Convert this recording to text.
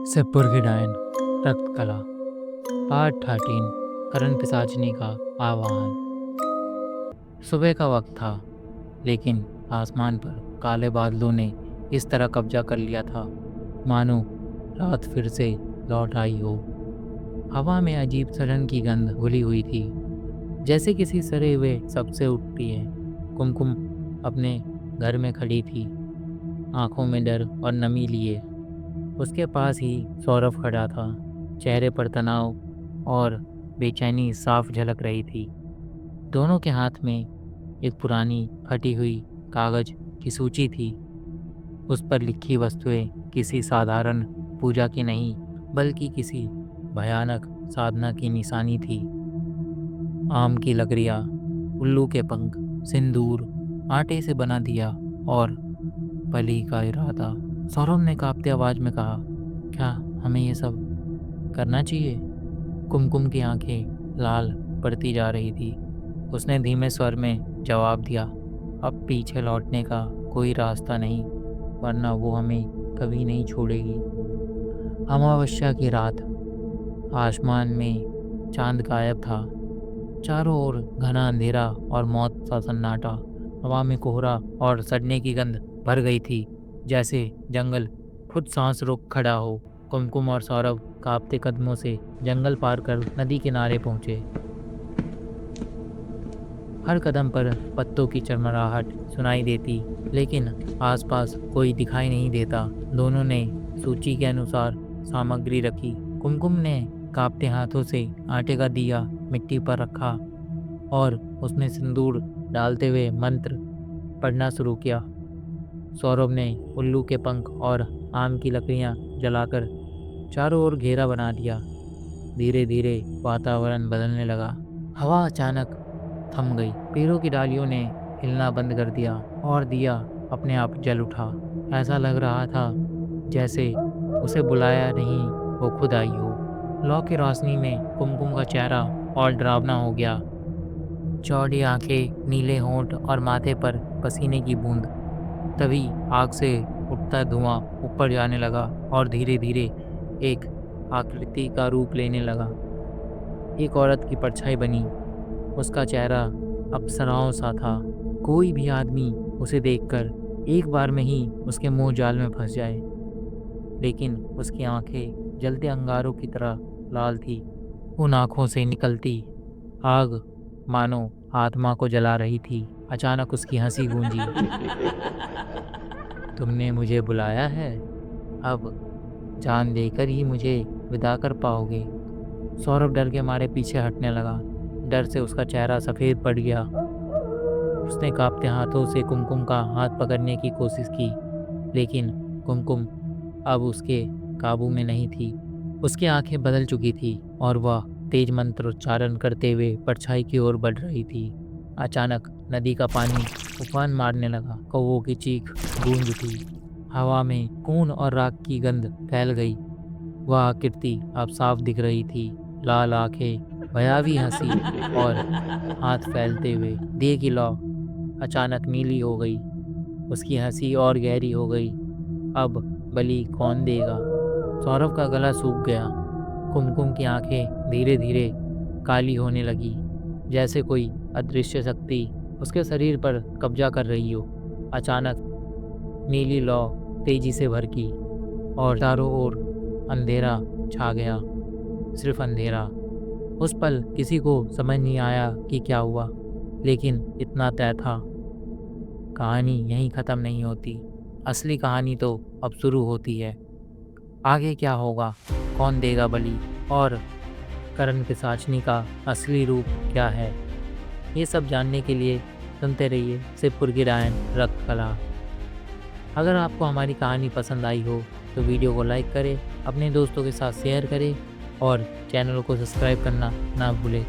सिरपुर की डायन रक्त कला पार्ट 13 करण पिशाचनी का आवाहन। सुबह का वक्त था, लेकिन आसमान पर काले बादलों ने इस तरह कब्जा कर लिया था मानो रात फिर से लौट आई हो। हवा में अजीब सड़न की गंध घुली हुई थी, जैसे किसी सड़े हुए शब से उठती है। कुमकुम अपने घर में खड़ी थी, आंखों में डर और नमी लिए। उसके पास ही सौरभ खड़ा था, चेहरे पर तनाव और बेचैनी साफ झलक रही थी। दोनों के हाथ में एक पुरानी फटी हुई कागज की सूची थी। उस पर लिखी वस्तुएं किसी साधारण पूजा की नहीं, बल्कि किसी भयानक साधना की निशानी थी। आम की लकड़ियाँ, उल्लू के पंख, सिंदूर, आटे से बना दिया और बलि का इरादा। सौरभ ने कांपते आवाज में कहा, क्या हमें ये सब करना चाहिए? कुमकुम की आंखें लाल पड़ती जा रही थी। उसने धीमे स्वर में जवाब दिया, अब पीछे लौटने का कोई रास्ता नहीं, वरना वो हमें कभी नहीं छोड़ेगी। अमावस्या की रात, आसमान में चांद गायब था। चारों ओर घना अंधेरा और मौत सा सन्नाटा। हवा में कोहरा और सड़ने की गंध भर गई थी, जैसे जंगल खुद सांस रोक खड़ा हो। कुमकुम और सौरभ कांपते कदमों से जंगल पार कर नदी किनारे पहुंचे। हर कदम पर पत्तों की चरमराहट सुनाई देती, लेकिन आसपास कोई दिखाई नहीं देता। दोनों ने सूची के अनुसार सामग्री रखी। कुमकुम ने कांपते हाथों से आटे का दिया मिट्टी पर रखा और उसमें सिंदूर डालते हुए मंत्र पढ़ना शुरू किया। सौरभ ने उल्लू के पंख और आम की लकड़ियां जलाकर चारों ओर घेरा बना दिया। धीरे धीरे वातावरण बदलने लगा। हवा अचानक थम गई, पेड़ों की डालियों ने हिलना बंद कर दिया और दिया अपने आप जल उठा। ऐसा लग रहा था जैसे उसे बुलाया नहीं, वो खुद आई हो। लौ की रोशनी में कुमकुम का चेहरा और डरावना हो गया। चौड़ी आंखें, नीले होंठ और माथे पर पसीने की बूंद। तभी आग से उठता धुआं ऊपर जाने लगा और धीरे धीरे एक आकृति का रूप लेने लगा। एक औरत की परछाई बनी। उसका चेहरा अप्सराओं सा था। कोई भी आदमी उसे देखकर एक बार में ही उसके मुंह जाल में फंस जाए, लेकिन उसकी आंखें जलते अंगारों की तरह लाल थी। उन आंखों से निकलती आग मानो आत्मा को जला रही थी। अचानक उसकी हंसी गूंजी। तुमने मुझे बुलाया है, अब जान देकर ही मुझे विदा कर पाओगे। सौरभ डर के मारे पीछे हटने लगा। डर से उसका चेहरा सफ़ेद पड़ गया। उसने कांपते हाथों से कुमकुम का हाथ पकड़ने की कोशिश की, लेकिन कुमकुम अब उसके काबू में नहीं थी। उसकी आंखें बदल चुकी थी और वह तेज मंत्र उच्चारण करते हुए परछाई की ओर बढ़ रही थी। अचानक नदी का पानी उफान मारने लगा। कौवों की चीख गूंज उठी। हवा में खून और राख की गंध फैल गई। वह आकृति अब साफ दिख रही थी। लाल आंखें, भयावी हंसी और हाथ फैलते हुए। दिए की लौ अचानक नीली हो गई। उसकी हंसी और गहरी हो गई। अब बलि कौन देगा? सौरभ का गला सूख गया। कुमकुम की आंखें धीरे धीरे काली होने लगी, जैसे कोई अदृश्य शक्ति उसके शरीर पर कब्जा कर रही हो। अचानक नीली लौ तेजी से भड़की और चारों ओर अंधेरा छा गया, सिर्फ अंधेरा। उस पल किसी को समझ नहीं आया कि क्या हुआ, लेकिन इतना तय था, कहानी यहीं ख़त्म नहीं होती। असली कहानी तो अब शुरू होती है। आगे क्या होगा, कौन देगा बलि और करण पिशाचनी का असली रूप क्या है, ये सब जानने के लिए सुनते रहिए सिरपुर की डायन रक्त कला। अगर आपको हमारी कहानी पसंद आई हो तो वीडियो को लाइक करें, अपने दोस्तों के साथ शेयर करें और चैनल को सब्सक्राइब करना ना भूलें।